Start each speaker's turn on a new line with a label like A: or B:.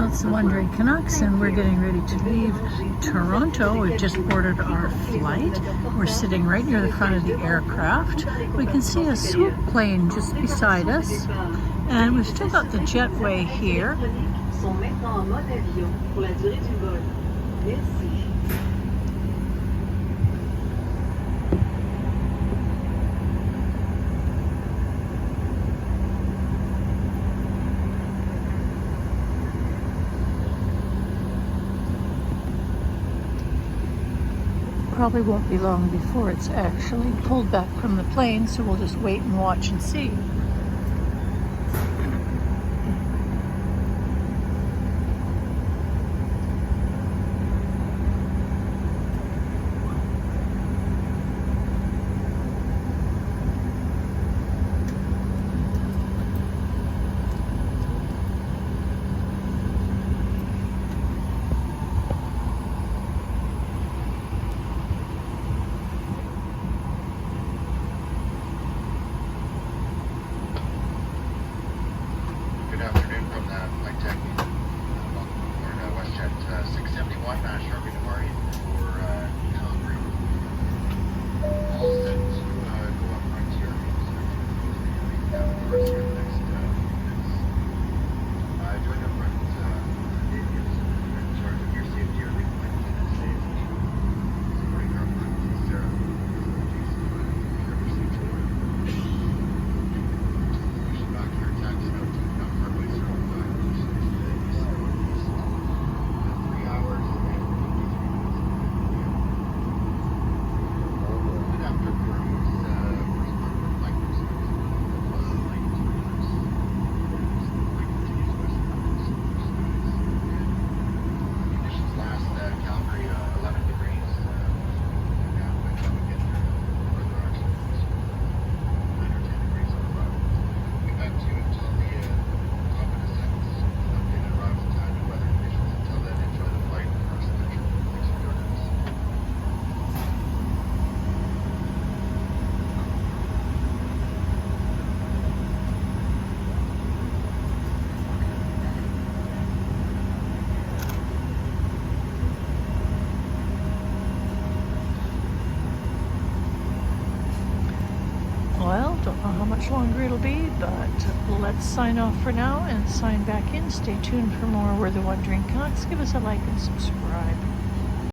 A: Well, it's the Wandering Canucks, and we're getting ready to leave Toronto. We've just boarded our flight. We're sitting right near the front of the aircraft. We can see a swoop plane just beside us, and we've still got the Jetway here. Probably won't be long before it's actually pulled back from the plane, so we'll just wait and watch and see.
B: Good afternoon from the flight deck. Welcome aboard WestJet 671, sharply departing for Calgary. All set to go up frontier. Down towards here in the next minutes. Join up front. Dave is in charge of your safety. Your lead flight attendant today is supporting our front. Sarah. Back here, taxi note.
A: Well, don't know how much longer it'll be, but let's sign off for now and sign back in. Stay tuned for more We're the Wandering Canucks. Give us a like and subscribe.